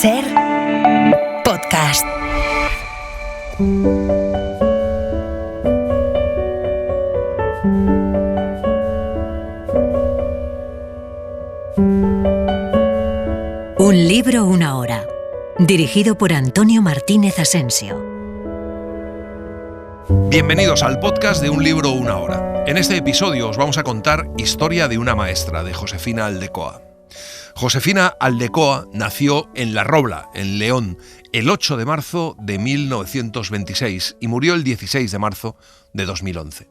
SER Podcast. Un libro, una hora. Dirigido por Antonio Martínez Asensio. Bienvenidos al podcast de Un libro, una hora. En este episodio os vamos a contar Historia de una maestra, de Josefina Aldecoa. Josefina Aldecoa nació en La Robla, en León, el 8 de marzo de 1926 y murió el 16 de marzo de 2011.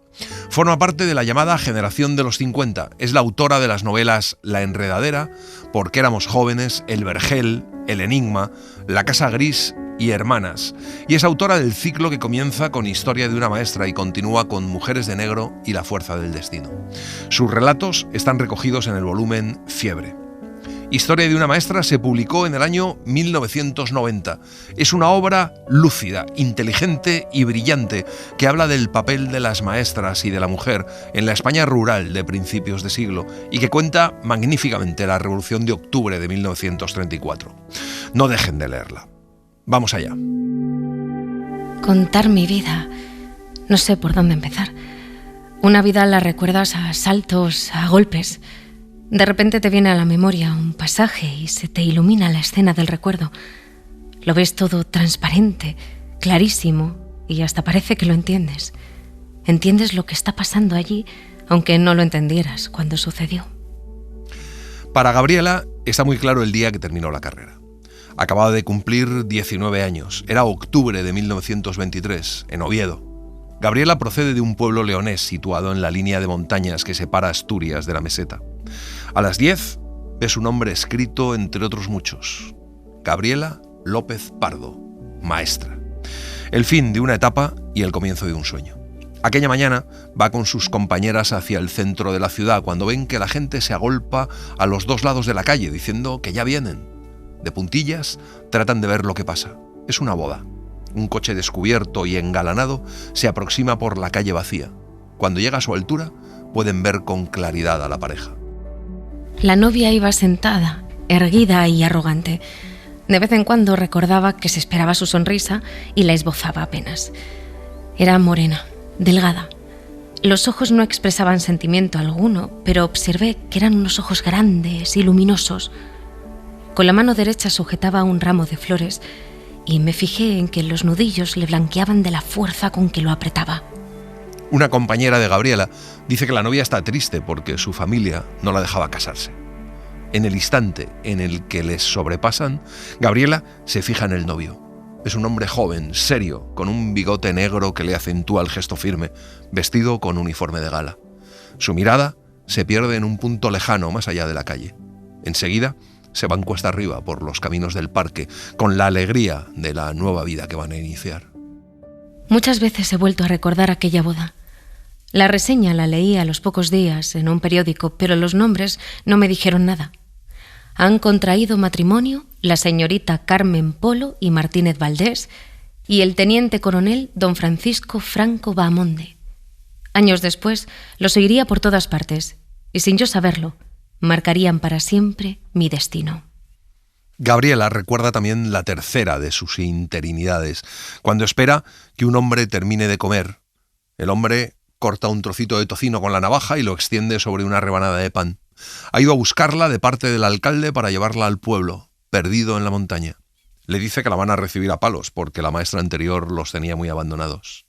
Forma parte de la llamada generación de los 50. Es la autora de las novelas La Enredadera, Porque éramos jóvenes, El Vergel, El Enigma, La Casa Gris y Hermanas. Y es autora del ciclo que comienza con Historia de una maestra y continúa con Mujeres de Negro y La Fuerza del Destino. Sus relatos están recogidos en el volumen Fiebre. Historia de una maestra se publicó en el año 1990. Es una obra lúcida, inteligente y brillante que habla del papel de las maestras y de la mujer en la España rural de principios de siglo y que cuenta magníficamente la Revolución de Octubre de 1934. No dejen de leerla. Vamos allá. Contar mi vida. No sé por dónde empezar. Una vida la recuerdas a saltos, a golpes. De repente te viene a la memoria un pasaje y se te ilumina la escena del recuerdo. Lo ves todo transparente, clarísimo, y hasta parece que lo entiendes. Entiendes lo que está pasando allí, aunque no lo entendieras cuando sucedió. Para Gabriela está muy claro el día que terminó la carrera. Acababa de cumplir 19 años. Era octubre de 1923, en Oviedo. Gabriela procede de un pueblo leonés situado en la línea de montañas que separa Asturias de la meseta. A las 10 ve su nombre escrito entre otros muchos. Gabriela López Pardo, maestra. El fin de una etapa y el comienzo de un sueño. Aquella mañana va con sus compañeras hacia el centro de la ciudad cuando ven que la gente se agolpa a los dos lados de la calle diciendo que ya vienen. De puntillas tratan de ver lo que pasa. Es una boda. Un coche descubierto y engalanado se aproxima por la calle vacía. Cuando llega a su altura, pueden ver con claridad a la pareja. La novia iba sentada, erguida y arrogante. De vez en cuando recordaba que se esperaba su sonrisa y la esbozaba apenas. Era morena, delgada. Los ojos no expresaban sentimiento alguno, pero observé que eran unos ojos grandes y luminosos. Con la mano derecha sujetaba un ramo de flores y me fijé en que los nudillos le blanqueaban de la fuerza con que lo apretaba. Una compañera de Gabriela dice que la novia está triste porque su familia no la dejaba casarse. En el instante en el que les sobrepasan, Gabriela se fija en el novio. Es un hombre joven, serio, con un bigote negro que le acentúa el gesto firme, vestido con uniforme de gala. Su mirada se pierde en un punto lejano más allá de la calle. Enseguida se van cuesta arriba por los caminos del parque, con la alegría de la nueva vida que van a iniciar. Muchas veces he vuelto a recordar aquella boda. La reseña la leí a los pocos días en un periódico, pero los nombres no me dijeron nada. Han contraído matrimonio la señorita Carmen Polo y Martínez Valdés y el teniente coronel don Francisco Franco Bahamonde. Años después los oiría por todas partes y sin yo saberlo, marcarían para siempre mi destino. Gabriela recuerda también la tercera de sus interinidades, cuando espera que un hombre termine de comer. El hombre corta un trocito de tocino con la navaja y lo extiende sobre una rebanada de pan. Ha ido a buscarla de parte del alcalde para llevarla al pueblo, perdido en la montaña. Le dice que la van a recibir a palos porque la maestra anterior los tenía muy abandonados.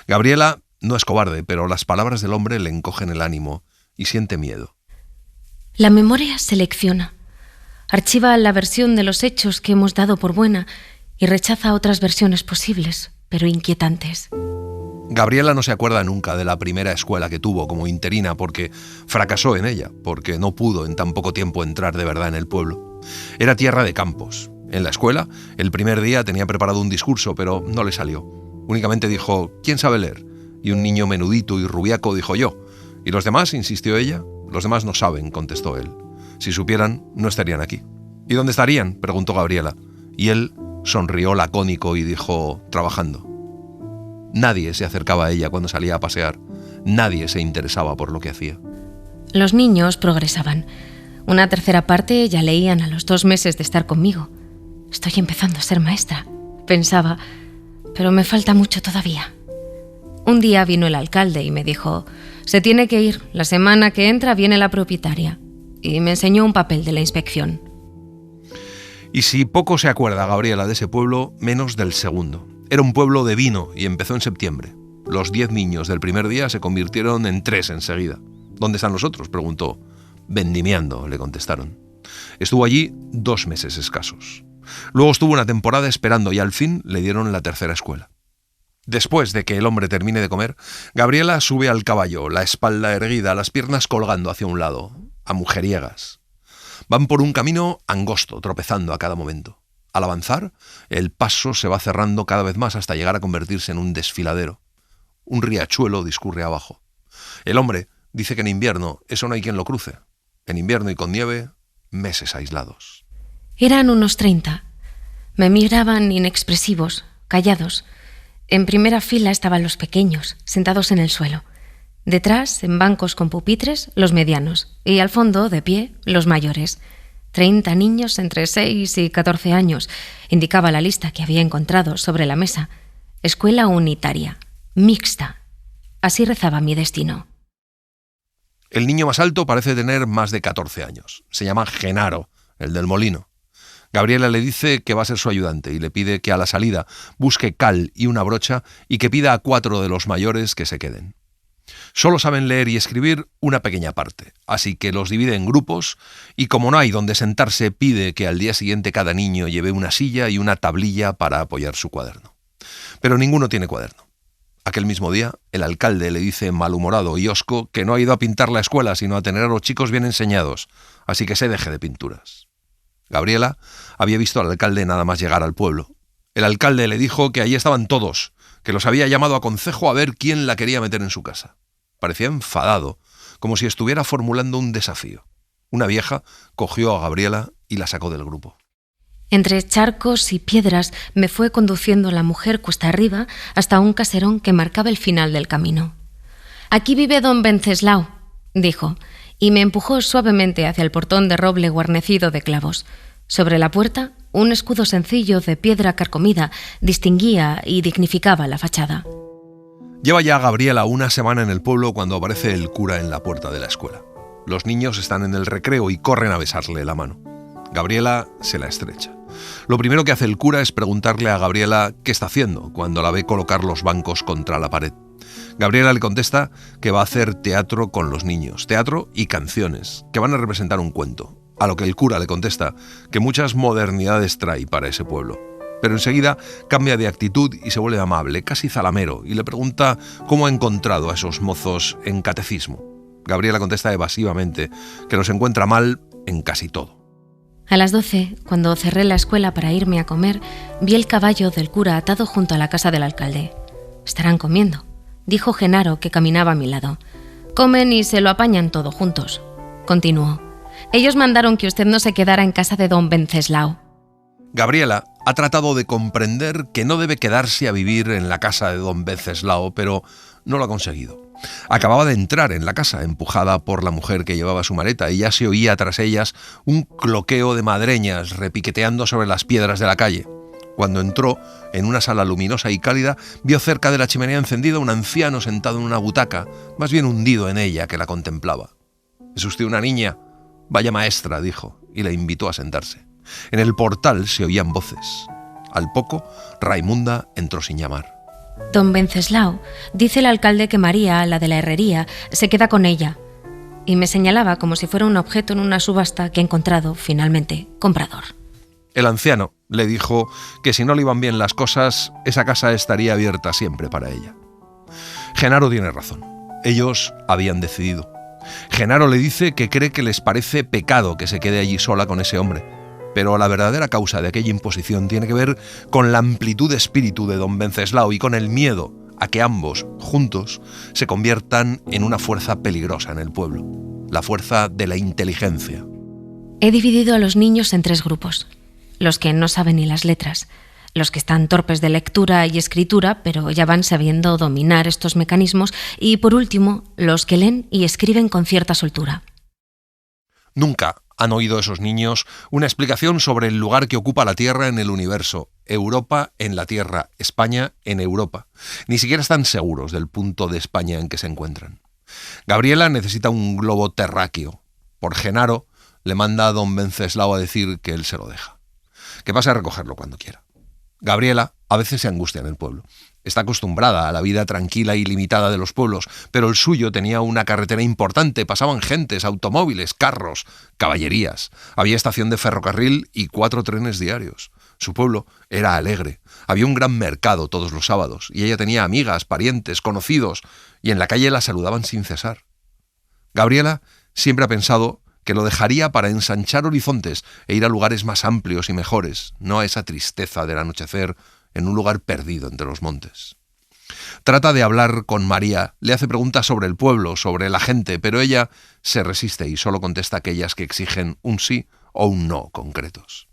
Gabriela no es cobarde, pero las palabras del hombre le encogen el ánimo y siente miedo. La memoria selecciona. Archiva la versión de los hechos que hemos dado por buena y rechaza otras versiones posibles, pero inquietantes. Gabriela no se acuerda nunca de la primera escuela que tuvo como interina porque fracasó en ella, porque no pudo en tan poco tiempo entrar de verdad en el pueblo. Era tierra de campos. En la escuela, el primer día tenía preparado un discurso, pero no le salió. Únicamente dijo, ¿quién sabe leer? Y un niño menudito y rubiaco dijo yo. ¿Y los demás?, insistió ella. Los demás no saben, contestó él. Si supieran, no estarían aquí. ¿Y dónde estarían?, preguntó Gabriela. Y él sonrió lacónico y dijo, trabajando. Nadie se acercaba a ella cuando salía a pasear. Nadie se interesaba por lo que hacía. Los niños progresaban. Una tercera parte ya leían a los 2 meses de estar conmigo. Estoy empezando a ser maestra, pensaba, pero me falta mucho todavía. Un día vino el alcalde y me dijo: se tiene que ir, la semana que entra viene la propietaria. Y me enseñó un papel de la inspección. Y si poco se acuerda Gabriela de ese pueblo, menos del segundo. Era un pueblo de vino y empezó en septiembre. Los 10 niños del primer día se convirtieron en 3 enseguida. ¿Dónde están los otros?, preguntó. Vendimiando, le contestaron. Estuvo allí 2 meses escasos. Luego estuvo una temporada esperando y al fin le dieron la tercera escuela. Después de que el hombre termine de comer, Gabriela sube al caballo, la espalda erguida, las piernas colgando hacia un lado, a mujeriegas. Van por un camino angosto, tropezando a cada momento. Al avanzar, el paso se va cerrando cada vez más hasta llegar a convertirse en un desfiladero. Un riachuelo discurre abajo. El hombre dice que en invierno eso no hay quien lo cruce. En invierno y con nieve, meses aislados. Eran unos 30. Me miraban inexpresivos, callados. En primera fila estaban los pequeños, sentados en el suelo. Detrás, en bancos con pupitres, los medianos. Y al fondo, de pie, los mayores. 30 niños entre 6 y 14 años, indicaba la lista que había encontrado sobre la mesa. Escuela unitaria, mixta. Así rezaba mi destino. El niño más alto parece tener más de 14 años. Se llama Genaro, el del molino. Gabriela le dice que va a ser su ayudante y le pide que a la salida busque cal y una brocha y que pida a 4 de los mayores que se queden. Solo saben leer y escribir una pequeña parte, así que los divide en grupos y como no hay donde sentarse, pide que al día siguiente cada niño lleve una silla y una tablilla para apoyar su cuaderno. Pero ninguno tiene cuaderno. Aquel mismo día, el alcalde le dice malhumorado y hosco que no ha ido a pintar la escuela, sino a tener a los chicos bien enseñados, así que se deje de pinturas. Gabriela había visto al alcalde nada más llegar al pueblo. El alcalde le dijo que allí estaban todos, que los había llamado a consejo a ver quién la quería meter en su casa. Parecía enfadado, como si estuviera formulando un desafío. Una vieja cogió a Gabriela y la sacó del grupo. Entre charcos y piedras me fue conduciendo la mujer cuesta arriba hasta un caserón que marcaba el final del camino. «Aquí vive don Wenceslao», dijo, y me empujó suavemente hacia el portón de roble guarnecido de clavos. Sobre la puerta, un escudo sencillo de piedra carcomida distinguía y dignificaba la fachada. Lleva ya Gabriela una semana en el pueblo cuando aparece el cura en la puerta de la escuela. Los niños están en el recreo y corren a besarle la mano. Gabriela se la estrecha. Lo primero que hace el cura es preguntarle a Gabriela qué está haciendo cuando la ve colocar los bancos contra la pared. Gabriela le contesta que va a hacer teatro con los niños, teatro y canciones, que van a representar un cuento, a lo que el cura le contesta que muchas modernidades trae para ese pueblo. Pero enseguida cambia de actitud y se vuelve amable, casi zalamero, y le pregunta cómo ha encontrado a esos mozos en catecismo. Gabriela contesta evasivamente que los encuentra mal en casi todo. A las 12, cuando cerré la escuela para irme a comer, vi el caballo del cura atado junto a la casa del alcalde. «Estarán comiendo», dijo Genaro, que caminaba a mi lado. «Comen y se lo apañan todo juntos», continuó. «Ellos mandaron que usted no se quedara en casa de don Wenceslao». Gabriela ha tratado de comprender que no debe quedarse a vivir en la casa de don Wenceslao, pero no lo ha conseguido. Acababa de entrar en la casa, empujada por la mujer que llevaba su maleta, y ya se oía tras ellas un cloqueo de madreñas repiqueteando sobre las piedras de la calle. Cuando entró en una sala luminosa y cálida, vio cerca de la chimenea encendida un anciano sentado en una butaca, más bien hundido en ella, que la contemplaba. «¿Es usted una niña? Vaya maestra», dijo, y la invitó a sentarse. En el portal se oían voces. Al poco, Raimunda entró sin llamar. «Don Wenceslao, dice el alcalde que María, la de la herrería, se queda con ella». Y me señalaba como si fuera un objeto en una subasta que ha encontrado, finalmente, comprador. El anciano le dijo que si no le iban bien las cosas, esa casa estaría abierta siempre para ella. Genaro tiene razón. Ellos habían decidido. Genaro le dice que cree que les parece pecado que se quede allí sola con ese hombre. Pero la verdadera causa de aquella imposición tiene que ver con la amplitud de espíritu de don Wenceslao y con el miedo a que ambos, juntos, se conviertan en una fuerza peligrosa en el pueblo, la fuerza de la inteligencia. He dividido a los niños en 3 grupos. Los que no saben ni las letras, los que están torpes de lectura y escritura, pero ya van sabiendo dominar estos mecanismos, y por último, los que leen y escriben con cierta soltura. Nunca Han oído esos niños una explicación sobre el lugar que ocupa la Tierra en el universo, Europa en la Tierra, España en Europa. Ni siquiera están seguros del punto de España en que se encuentran. Gabriela necesita un globo terráqueo. Por Genaro le manda a don Venceslao a decir que él se lo deja, que pase a recogerlo cuando quiera. Gabriela a veces se angustia en el pueblo. Está acostumbrada a la vida tranquila y limitada de los pueblos, pero el suyo tenía una carretera importante, pasaban gentes, automóviles, carros, caballerías. Había estación de ferrocarril y 4 trenes diarios. Su pueblo era alegre. Había un gran mercado todos los sábados, y ella tenía amigas, parientes, conocidos, y en la calle la saludaban sin cesar. Gabriela siempre ha pensado que lo dejaría para ensanchar horizontes e ir a lugares más amplios y mejores, no a esa tristeza del anochecer en un lugar perdido entre los montes. Trata de hablar con María, le hace preguntas sobre el pueblo, sobre la gente, pero ella se resiste y solo contesta aquellas que exigen un sí o un no concretos.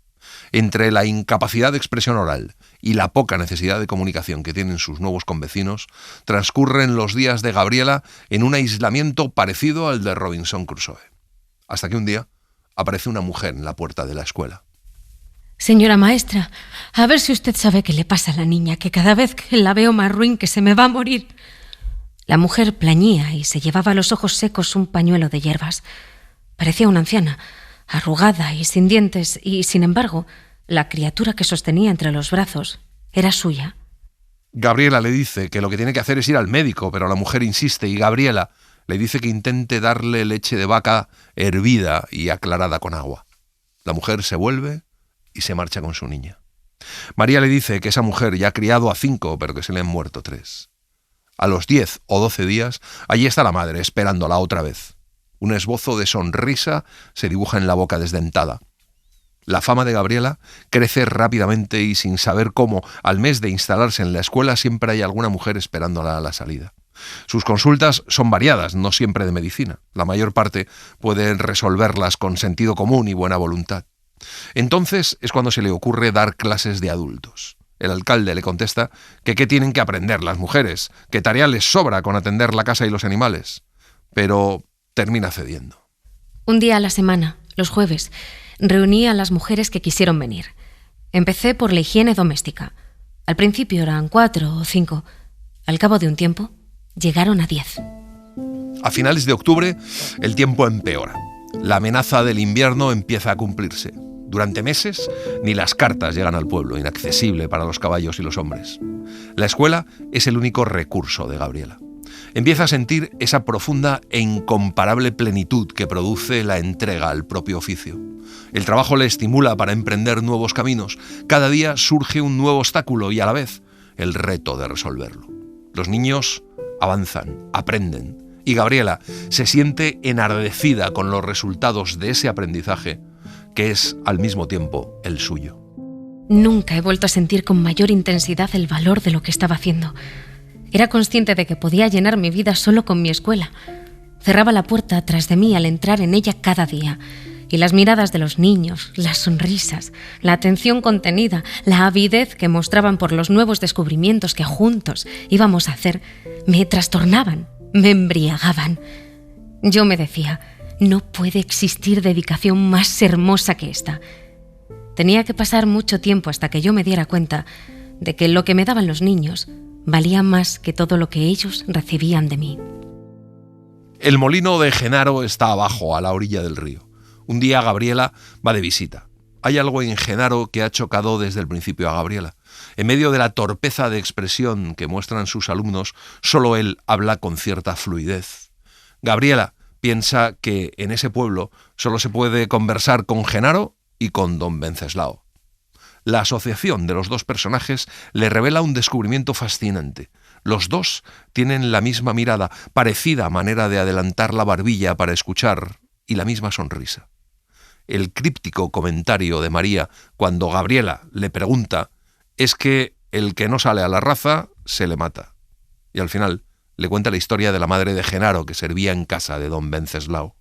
Entre la incapacidad de expresión oral y la poca necesidad de comunicación que tienen sus nuevos convecinos, transcurren los días de Gabriela en un aislamiento parecido al de Robinson Crusoe. Hasta que un día aparece una mujer en la puerta de la escuela. Señora maestra, a ver si usted sabe qué le pasa a la niña, que cada vez que la veo más ruin que se me va a morir. La mujer plañía y se llevaba a los ojos secos un pañuelo de hierbas. Parecía una anciana, arrugada y sin dientes, y sin embargo, la criatura que sostenía entre los brazos era suya. Gabriela le dice que lo que tiene que hacer es ir al médico, pero la mujer insiste y Gabriela le dice que intente darle leche de vaca hervida y aclarada con agua. La mujer se vuelve y se marcha con su niña. María le dice que esa mujer ya ha criado a 5, pero que se le han muerto 3. A los 10 o 12 días, allí está la madre esperándola otra vez. Un esbozo de sonrisa se dibuja en la boca desdentada. La fama de Gabriela crece rápidamente y sin saber cómo, al mes de instalarse en la escuela, siempre hay alguna mujer esperándola a la salida. Sus consultas son variadas, no siempre de medicina. La mayor parte pueden resolverlas con sentido común y buena voluntad. Entonces es cuando se le ocurre dar clases de adultos. El alcalde le contesta que qué tienen que aprender las mujeres, que tarea les sobra con atender la casa y los animales. Pero termina cediendo. Un día a la semana, los jueves, reuní a las mujeres que quisieron venir. Empecé por la higiene doméstica. Al principio eran 4 o 5. Al cabo de un tiempo, llegaron a 10. A finales de octubre, el tiempo empeora. La amenaza del invierno empieza a cumplirse. Durante meses, ni las cartas llegan al pueblo, inaccesible para los caballos y los hombres. La escuela es el único recurso de Gabriela. Empieza a sentir esa profunda e incomparable plenitud que produce la entrega al propio oficio. El trabajo le estimula para emprender nuevos caminos. Cada día surge un nuevo obstáculo y a la vez el reto de resolverlo. Los niños avanzan, aprenden, y Gabriela se siente enardecida con los resultados de ese aprendizaje que es al mismo tiempo el suyo. Nunca he vuelto a sentir con mayor intensidad el valor de lo que estaba haciendo. Era consciente de que podía llenar mi vida solo con mi escuela. Cerraba la puerta tras de mí al entrar en ella cada día, y las miradas de los niños, las sonrisas, la atención contenida, la avidez que mostraban por los nuevos descubrimientos que juntos íbamos a hacer, me trastornaban, me embriagaban. Yo me decía, no puede existir dedicación más hermosa que esta. Tenía que pasar mucho tiempo hasta que yo me diera cuenta de que lo que me daban los niños valía más que todo lo que ellos recibían de mí. El molino de Genaro está abajo, a la orilla del río. Un día Gabriela va de visita. Hay algo en Genaro que ha chocado desde el principio a Gabriela. En medio de la torpeza de expresión que muestran sus alumnos, solo él habla con cierta fluidez. Gabriela piensa que en ese pueblo solo se puede conversar con Genaro y con don Venceslao. La asociación de los dos personajes le revela un descubrimiento fascinante. Los dos tienen la misma mirada, parecida manera de adelantar la barbilla para escuchar y la misma sonrisa. El críptico comentario de María cuando Gabriela le pregunta es que el que no sale a la raza se le mata. Y al final le cuenta la historia de la madre de Genaro que servía en casa de don Venceslao.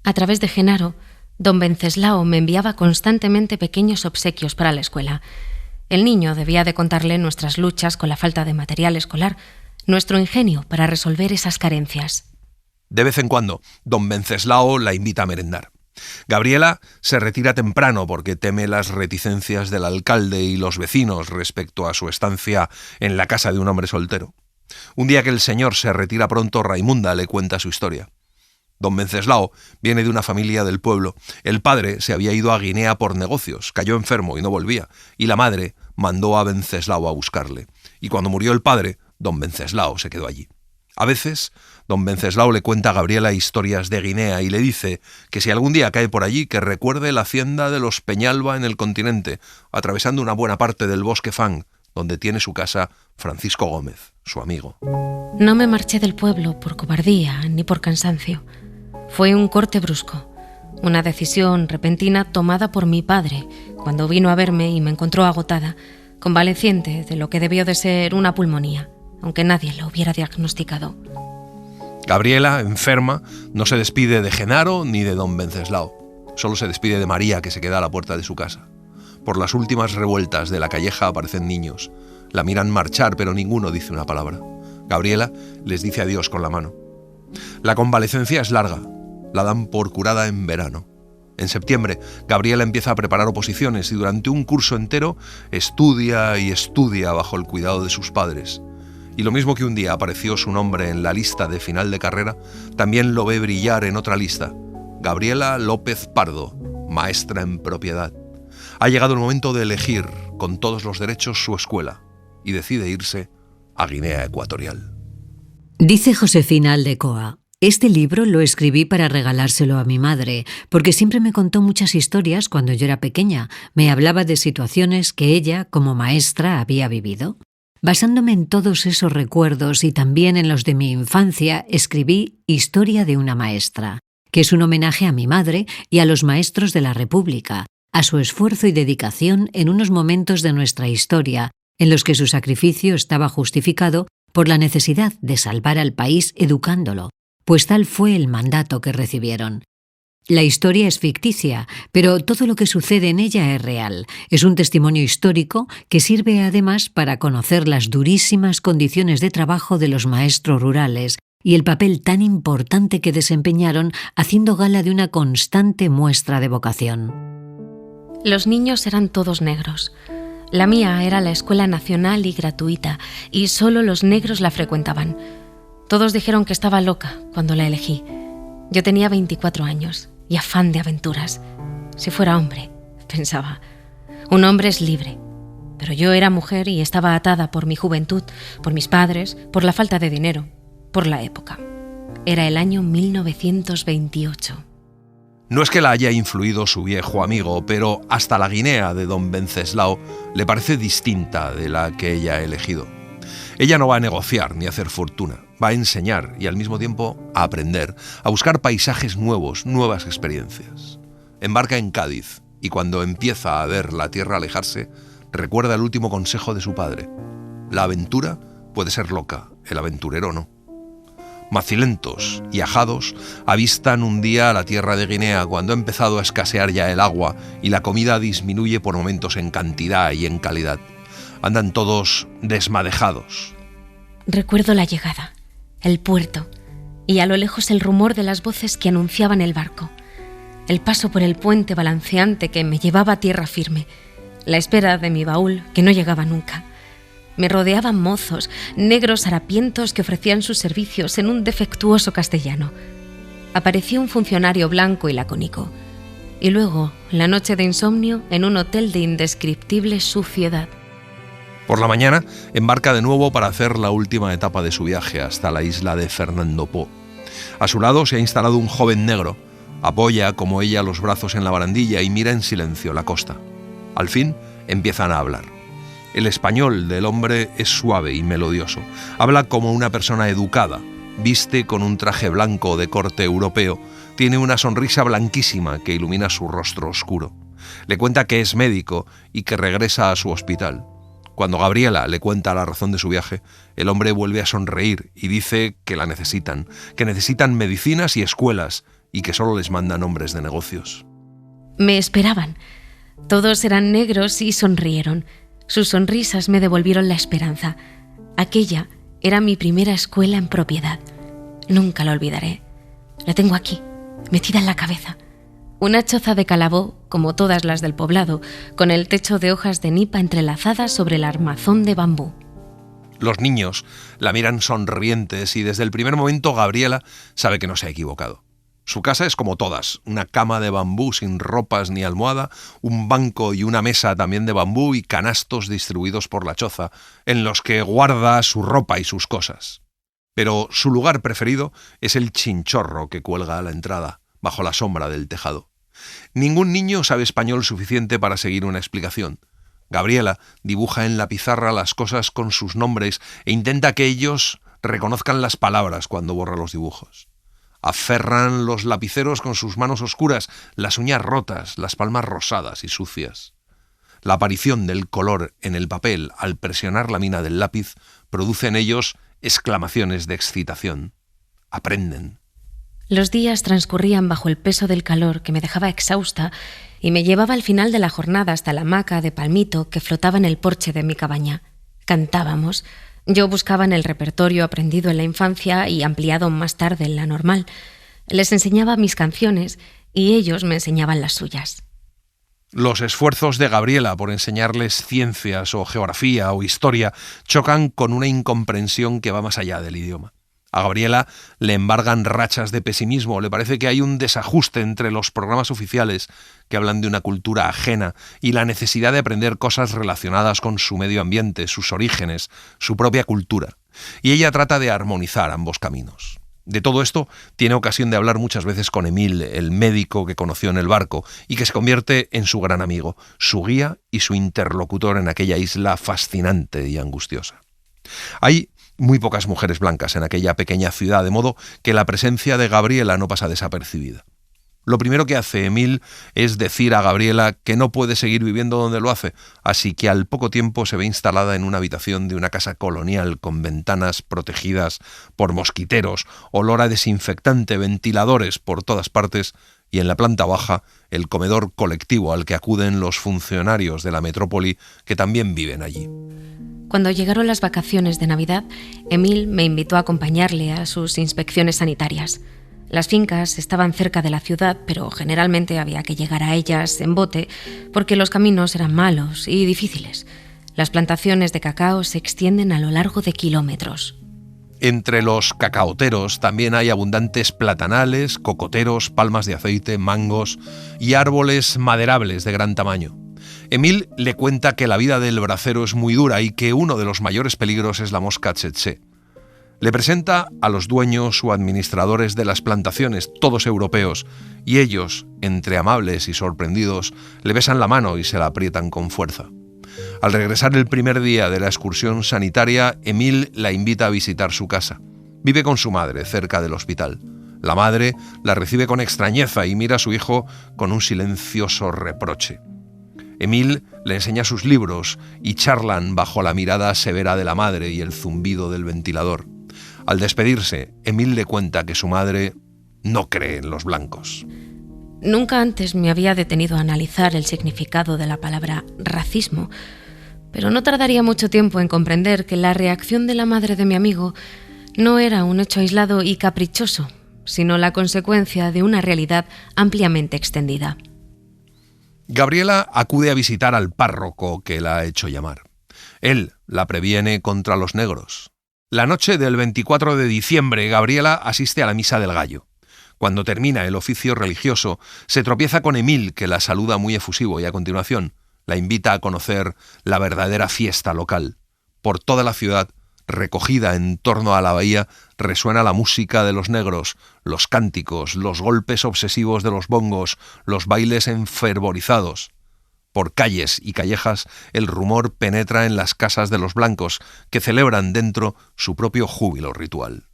A través de Genaro, don Venceslao me enviaba constantemente pequeños obsequios para la escuela. El niño debía de contarle nuestras luchas con la falta de material escolar, nuestro ingenio para resolver esas carencias. De vez en cuando, don Venceslao la invita a merendar. Gabriela se retira temprano porque teme las reticencias del alcalde y los vecinos respecto a su estancia en la casa de un hombre soltero. Un día que el señor se retira pronto, Raimunda le cuenta su historia. Don Venceslao viene de una familia del pueblo. El padre se había ido a Guinea por negocios, cayó enfermo y no volvía, y la madre mandó a Venceslao a buscarle. Y cuando murió el padre, don Venceslao se quedó allí. A veces, don Venceslao le cuenta a Gabriela historias de Guinea y le dice que si algún día cae por allí, que recuerde la hacienda de los Peñalba en el continente, atravesando una buena parte del bosque Fang, donde tiene su casa Francisco Gómez, su amigo. No me marché del pueblo por cobardía ni por cansancio. Fue un corte brusco, una decisión repentina tomada por mi padre cuando vino a verme y me encontró agotada, convaleciente de lo que debió de ser una pulmonía, aunque nadie lo hubiera diagnosticado. Gabriela, enferma, no se despide de Genaro ni de don Venceslao. Solo se despide de María, que se queda a la puerta de su casa. Por las últimas revueltas de la calleja aparecen niños. La miran marchar, pero ninguno dice una palabra. Gabriela les dice adiós con la mano. La convalecencia es larga. La dan por curada en verano. En septiembre, Gabriela empieza a preparar oposiciones y durante un curso entero estudia y estudia bajo el cuidado de sus padres. Y lo mismo que un día apareció su nombre en la lista de final de carrera, también lo ve brillar en otra lista. Gabriela López Pardo, maestra en propiedad. Ha llegado el momento de elegir, con todos los derechos, su escuela, y decide irse a Guinea Ecuatorial. Dice Josefina Aldecoa: este libro lo escribí para regalárselo a mi madre, porque siempre me contó muchas historias cuando yo era pequeña. Me hablaba de situaciones que ella, como maestra, había vivido. Basándome en todos esos recuerdos y también en los de mi infancia, escribí Historia de una maestra, que es un homenaje a mi madre y a los maestros de la República, a su esfuerzo y dedicación en unos momentos de nuestra historia en los que su sacrificio estaba justificado por la necesidad de salvar al país educándolo, pues tal fue el mandato que recibieron. La historia es ficticia, pero todo lo que sucede en ella es real. Es un testimonio histórico que sirve además para conocer las durísimas condiciones de trabajo de los maestros rurales y el papel tan importante que desempeñaron, haciendo gala de una constante muestra de vocación. Los niños eran todos negros. La mía era la escuela nacional y gratuita, y solo los negros la frecuentaban. Todos dijeron que estaba loca cuando la elegí. Yo tenía 24 años y afán de aventuras. Si fuera hombre, pensaba, un hombre es libre. Pero yo era mujer y estaba atada por mi juventud, por mis padres, por la falta de dinero, por la época. Era el año 1928. No es que la haya influido su viejo amigo, pero hasta la Guinea de don Venceslao le parece distinta de la que ella ha elegido. Ella no va a negociar ni a hacer fortuna, va a enseñar y al mismo tiempo a aprender, a buscar paisajes nuevos, nuevas experiencias. Embarca en Cádiz y cuando empieza a ver la tierra alejarse, recuerda el último consejo de su padre. La aventura puede ser loca, el aventurero no. Macilentos y ajados avistan un día la tierra de Guinea cuando ha empezado a escasear ya el agua y la comida disminuye por momentos en cantidad y en calidad. Andan todos desmadejados. Recuerdo la llegada, el puerto y a lo lejos el rumor de las voces que anunciaban el barco. El paso por el puente balanceante que me llevaba a tierra firme. La espera de mi baúl que no llegaba nunca. Me rodeaban mozos, negros harapientos que ofrecían sus servicios en un defectuoso castellano. Apareció un funcionario blanco y lacónico. Y luego, la noche de insomnio, en un hotel de indescriptible suciedad. Por la mañana, embarca de nuevo para hacer la última etapa de su viaje hasta la isla de Fernando Po. A su lado se ha instalado un joven negro. Apoya, como ella, los brazos en la barandilla y mira en silencio la costa. Al fin, empiezan a hablar. El español del hombre es suave y melodioso. Habla como una persona educada. Viste con un traje blanco de corte europeo. Tiene una sonrisa blanquísima que ilumina su rostro oscuro. Le cuenta que es médico y que regresa a su hospital. Cuando Gabriela le cuenta la razón de su viaje, el hombre vuelve a sonreír y dice que la necesitan, que necesitan medicinas y escuelas y que solo les mandan hombres de negocios. Me esperaban. Todos eran negros y sonrieron. Sus sonrisas me devolvieron la esperanza. Aquella era mi primera escuela en propiedad. Nunca la olvidaré. La tengo aquí, metida en la cabeza. Una choza de Calabó, como todas las del poblado, con el techo de hojas de nipa entrelazadas sobre el armazón de bambú. Los niños la miran sonrientes y desde el primer momento Gabriela sabe que no se ha equivocado. Su casa es como todas, una cama de bambú sin ropas ni almohada, un banco y una mesa también de bambú y canastos distribuidos por la choza, en los que guarda su ropa y sus cosas. Pero su lugar preferido es el chinchorro que cuelga a la entrada, bajo la sombra del tejado. Ningún niño sabe español suficiente para seguir una explicación. Gabriela dibuja en la pizarra las cosas con sus nombres e intenta que ellos reconozcan las palabras cuando borra los dibujos. Aferran los lapiceros con sus manos oscuras, las uñas rotas, las palmas rosadas y sucias. La aparición del color en el papel al presionar la mina del lápiz produce en ellos exclamaciones de excitación. Aprenden. Los días transcurrían bajo el peso del calor que me dejaba exhausta y me llevaba al final de la jornada hasta la hamaca de palmito que flotaba en el porche de mi cabaña. Cantábamos. Yo buscaba en el repertorio aprendido en la infancia y ampliado más tarde en la normal. Les enseñaba mis canciones y ellos me enseñaban las suyas. Los esfuerzos de Gabriela por enseñarles ciencias o geografía o historia chocan con una incomprensión que va más allá del idioma. A Gabriela le embargan rachas de pesimismo, le parece que hay un desajuste entre los programas oficiales que hablan de una cultura ajena y la necesidad de aprender cosas relacionadas con su medio ambiente, sus orígenes, su propia cultura. Y ella trata de armonizar ambos caminos. De todo esto tiene ocasión de hablar muchas veces con Emil, el médico que conoció en el barco y que se convierte en su gran amigo, su guía y su interlocutor en aquella isla fascinante y angustiosa. Hay muy pocas mujeres blancas en aquella pequeña ciudad, de modo que la presencia de Gabriela no pasa desapercibida. Lo primero que hace Emil es decir a Gabriela que no puede seguir viviendo donde lo hace, así que al poco tiempo se ve instalada en una habitación de una casa colonial con ventanas protegidas por mosquiteros, olor a desinfectante, ventiladores por todas partes y en la planta baja el comedor colectivo al que acuden los funcionarios de la metrópoli que también viven allí. Cuando llegaron las vacaciones de Navidad, Emil me invitó a acompañarle a sus inspecciones sanitarias. Las fincas estaban cerca de la ciudad, pero generalmente había que llegar a ellas en bote porque los caminos eran malos y difíciles. Las plantaciones de cacao se extienden a lo largo de kilómetros. Entre los cacaoteros también hay abundantes platanales, cocoteros, palmas de aceite, mangos y árboles maderables de gran tamaño. Emil le cuenta que la vida del bracero es muy dura y que uno de los mayores peligros es la mosca tsetse. Le presenta a los dueños o administradores de las plantaciones, todos europeos, y ellos, entre amables y sorprendidos, le besan la mano y se la aprietan con fuerza. Al regresar el primer día de la excursión sanitaria, Emil la invita a visitar su casa. Vive con su madre, cerca del hospital. La madre la recibe con extrañeza y mira a su hijo con un silencioso reproche. Emil le enseña sus libros y charlan bajo la mirada severa de la madre y el zumbido del ventilador. Al despedirse, Emil le cuenta que su madre no cree en los blancos. Nunca antes me había detenido a analizar el significado de la palabra racismo, pero no tardaría mucho tiempo en comprender que la reacción de la madre de mi amigo no era un hecho aislado y caprichoso, sino la consecuencia de una realidad ampliamente extendida. Gabriela acude a visitar al párroco que la ha hecho llamar. Él la previene contra los negros. La noche del 24 de diciembre, Gabriela asiste a la misa del gallo. Cuando termina el oficio religioso, se tropieza con Emil, que la saluda muy efusivo y a continuación la invita a conocer la verdadera fiesta local. Por toda la ciudad, recogida en torno a la bahía, resuena la música de los negros, los cánticos, los golpes obsesivos de los bongos, los bailes enfervorizados. Por calles y callejas, el rumor penetra en las casas de los blancos, que celebran dentro su propio júbilo ritual.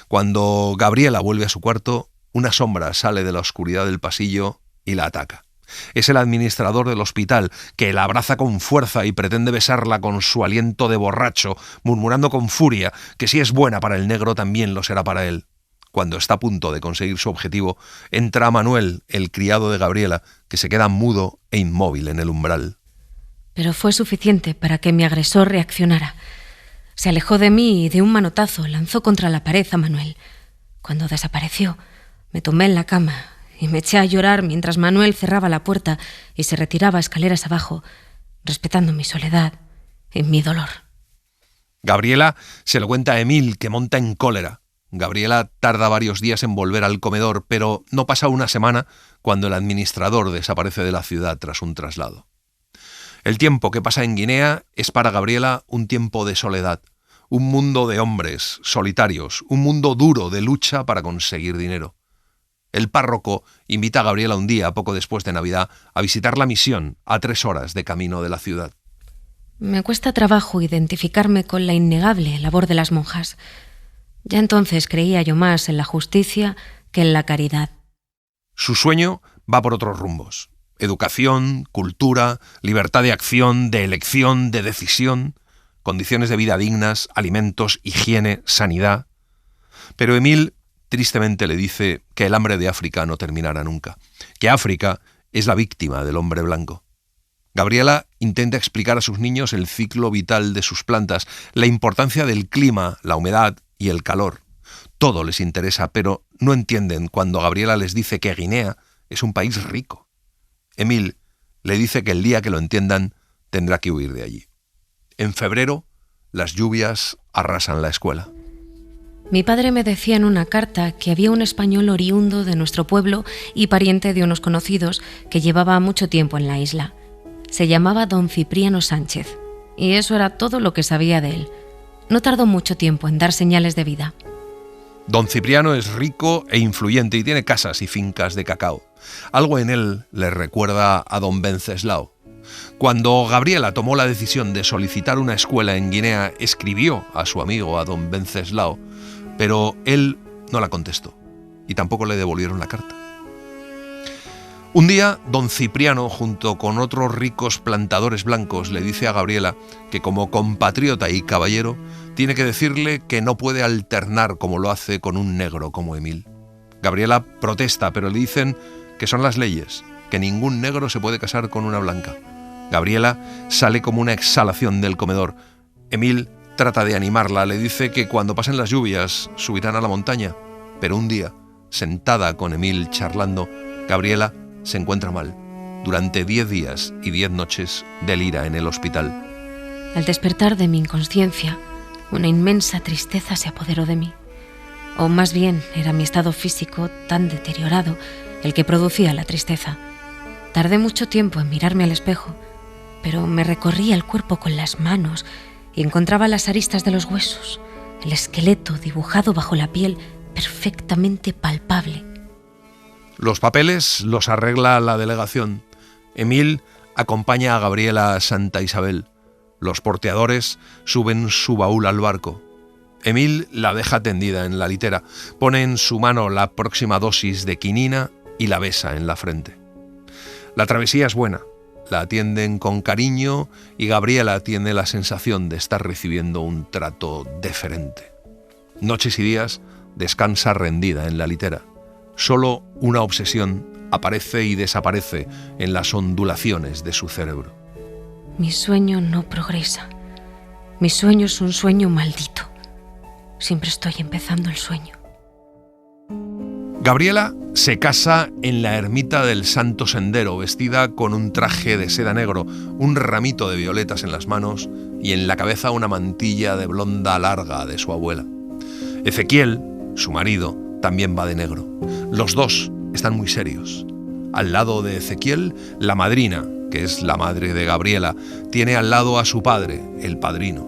Cuando Gabriela vuelve a su cuarto, una sombra sale de la oscuridad del pasillo y la ataca. Es el administrador del hospital, que la abraza con fuerza y pretende besarla con su aliento de borracho, murmurando con furia que si es buena para el negro también lo será para él. Cuando está a punto de conseguir su objetivo, entra Manuel, el criado de Gabriela, que se queda mudo e inmóvil en el umbral. Pero fue suficiente para que mi agresor reaccionara. Se alejó de mí y de un manotazo lanzó contra la pared a Manuel. Cuando desapareció, me tomé en la cama y me eché a llorar mientras Manuel cerraba la puerta y se retiraba escaleras abajo, respetando mi soledad y mi dolor. Gabriela se lo cuenta a Emil, que monta en cólera. Gabriela tarda varios días en volver al comedor, pero no pasa una semana cuando el administrador desaparece de la ciudad tras un traslado. El tiempo que pasa en Guinea es para Gabriela un tiempo de soledad, un mundo de hombres solitarios, un mundo duro de lucha para conseguir dinero. El párroco invita a Gabriela un día, poco después de Navidad, a visitar la misión a 3 horas de camino de la ciudad. Me cuesta trabajo identificarme con la innegable labor de las monjas. Ya entonces creía yo más en la justicia que en la caridad. Su sueño va por otros rumbos. Educación, cultura, libertad de acción, de elección, de decisión, condiciones de vida dignas, alimentos, higiene, sanidad. Pero Emil tristemente le dice que el hambre de África no terminará nunca, que África es la víctima del hombre blanco. Gabriela intenta explicar a sus niños el ciclo vital de sus plantas, la importancia del clima, la humedad y el calor. Todo les interesa, pero no entienden cuando Gabriela les dice que Guinea es un país rico. Emil le dice que el día que lo entiendan tendrá que huir de allí. En febrero, las lluvias arrasan la escuela. Mi padre me decía en una carta que había un español oriundo de nuestro pueblo y pariente de unos conocidos que llevaba mucho tiempo en la isla. Se llamaba don Cipriano Sánchez, y eso era todo lo que sabía de él. No tardó mucho tiempo en dar señales de vida. Don Cipriano es rico e influyente y tiene casas y fincas de cacao. Algo en él le recuerda a don Wenceslao. Cuando Gabriela tomó la decisión de solicitar una escuela en Guinea, escribió a su amigo, a don Wenceslao, pero él no la contestó y tampoco le devolvieron la carta. Un día, don Cipriano, junto con otros ricos plantadores blancos, le dice a Gabriela que como compatriota y caballero, tiene que decirle que no puede alternar como lo hace con un negro como Emil. Gabriela protesta, pero le dicen que son las leyes, que ningún negro se puede casar con una blanca. Gabriela sale como una exhalación del comedor. Emil trata de animarla, le dice que cuando pasen las lluvias subirán a la montaña, pero un día, sentada con Emil charlando, Gabriela se encuentra mal. Durante 10 días y 10 noches delira en el hospital. Al despertar de mi inconsciencia, una inmensa tristeza se apoderó de mí. O más bien, era mi estado físico tan deteriorado el que producía la tristeza. Tardé mucho tiempo en mirarme al espejo, pero me recorría el cuerpo con las manos y encontraba las aristas de los huesos, el esqueleto dibujado bajo la piel perfectamente palpable. Los papeles los arregla la delegación. Emil acompaña a Gabriela a Santa Isabel. Los porteadores suben su baúl al barco. Emil la deja tendida en la litera, pone en su mano la próxima dosis de quinina y la besa en la frente. La travesía es buena, la atienden con cariño y Gabriela tiene la sensación de estar recibiendo un trato deferente. Noches y días descansa rendida en la litera. Solo una obsesión aparece y desaparece en las ondulaciones de su cerebro. Mi sueño no progresa. Mi sueño es un sueño maldito. Siempre estoy empezando el sueño. Gabriela se casa en la ermita del Santo Sendero, vestida con un traje de seda negro, un ramito de violetas en las manos y en la cabeza una mantilla de blonda larga de su abuela. Ezequiel, su marido, también va de negro. Los dos están muy serios. Al lado de Ezequiel, la madrina, que es la madre de Gabriela, tiene al lado a su padre, el padrino.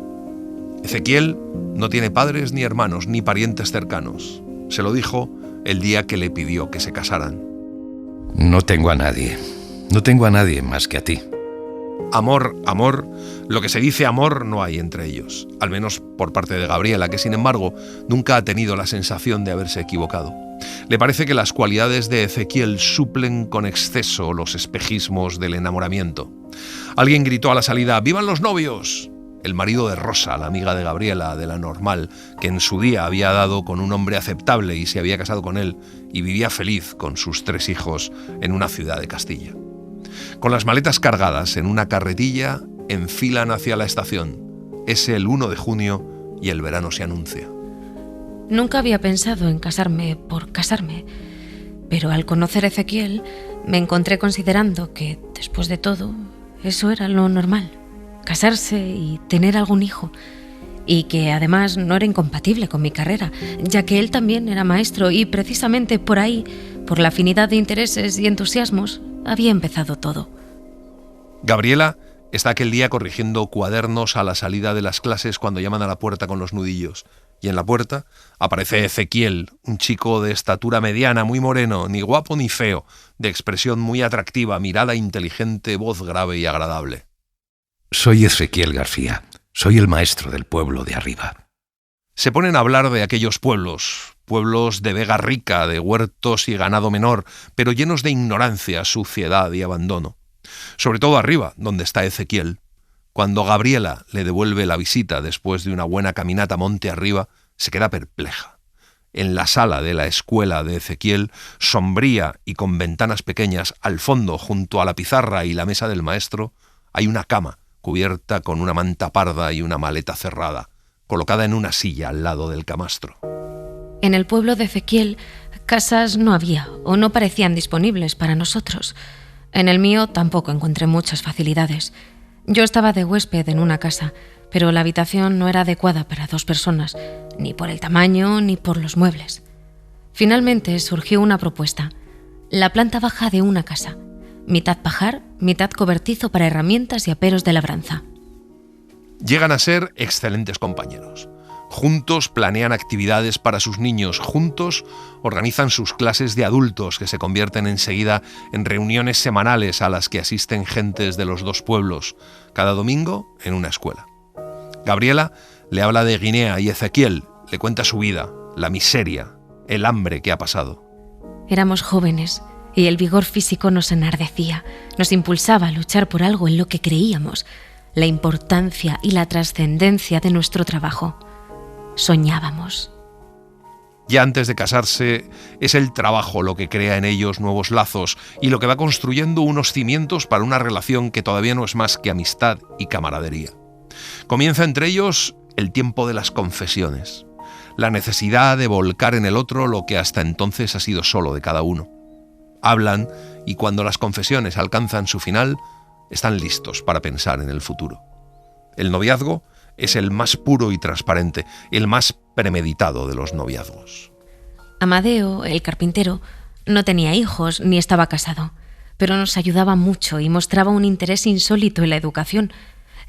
Ezequiel no tiene padres ni hermanos ni parientes cercanos. Se lo dijo el día que le pidió que se casaran. No tengo a nadie. No tengo a nadie más que a ti. Amor, amor, lo que se dice amor no hay entre ellos, al menos por parte de Gabriela, que sin embargo nunca ha tenido la sensación de haberse equivocado. Le parece que las cualidades de Ezequiel suplen con exceso los espejismos del enamoramiento. Alguien gritó a la salida: ¡vivan los novios! El marido de Rosa, la amiga de Gabriela, de la Normal, que en su día había dado con un hombre aceptable y se había casado con él y vivía feliz con sus 3 hijos en una ciudad de Castilla. Con las maletas cargadas en una carretilla, enfilan hacia la estación. Es el 1 de junio y el verano se anuncia. Nunca había pensado en casarme por casarme. Pero al conocer a Ezequiel, me encontré considerando que, después de todo, eso era lo normal, casarse y tener algún hijo, y que además no era incompatible con mi carrera, ya que él también era maestro y precisamente por ahí, por la afinidad de intereses y entusiasmos, había empezado todo. Gabriela está aquel día corrigiendo cuadernos a la salida de las clases cuando llaman a la puerta con los nudillos. Y en la puerta aparece Ezequiel, un chico de estatura mediana, muy moreno, ni guapo ni feo, de expresión muy atractiva, mirada inteligente, voz grave y agradable. Soy Ezequiel García. Soy el maestro del pueblo de arriba. Se ponen a hablar de aquellos pueblos de vega rica, de huertos y ganado menor, pero llenos de ignorancia, suciedad y abandono. Sobre todo arriba, donde está Ezequiel. Cuando Gabriela le devuelve la visita después de una buena caminata monte arriba, se queda perpleja. En la sala de la escuela de Ezequiel, sombría y con ventanas pequeñas, al fondo, junto a la pizarra y la mesa del maestro, hay una cama cubierta con una manta parda y una maleta cerrada, colocada en una silla al lado del camastro. En el pueblo de Ezequiel, casas no había o no parecían disponibles para nosotros. En el mío tampoco encontré muchas facilidades. Yo estaba de huésped en una casa, pero la habitación no era adecuada para 2 personas, ni por el tamaño ni por los muebles. Finalmente surgió una propuesta: la planta baja de una casa, mitad pajar, mitad cobertizo para herramientas y aperos de labranza. Llegan a ser excelentes compañeros. Juntos planean actividades para sus niños, juntos organizan sus clases de adultos que se convierten enseguida en reuniones semanales a las que asisten gentes de los 2 pueblos, cada domingo en una escuela. Gabriela le habla de Guinea y Ezequiel le cuenta su vida, la miseria, el hambre que ha pasado. Éramos jóvenes y el vigor físico nos enardecía, nos impulsaba a luchar por algo en lo que creíamos, la importancia y la trascendencia de nuestro trabajo. Soñábamos. Ya antes de casarse, es el trabajo lo que crea en ellos nuevos lazos y lo que va construyendo unos cimientos para una relación que todavía no es más que amistad y camaradería. Comienza entre ellos el tiempo de las confesiones, la necesidad de volcar en el otro lo que hasta entonces ha sido solo de cada uno. Hablan y cuando las confesiones alcanzan su final, están listos para pensar en el futuro. El noviazgo es el más puro y transparente, el más premeditado de los noviazgos. Amadeo, el carpintero, no tenía hijos ni estaba casado, pero nos ayudaba mucho y mostraba un interés insólito en la educación.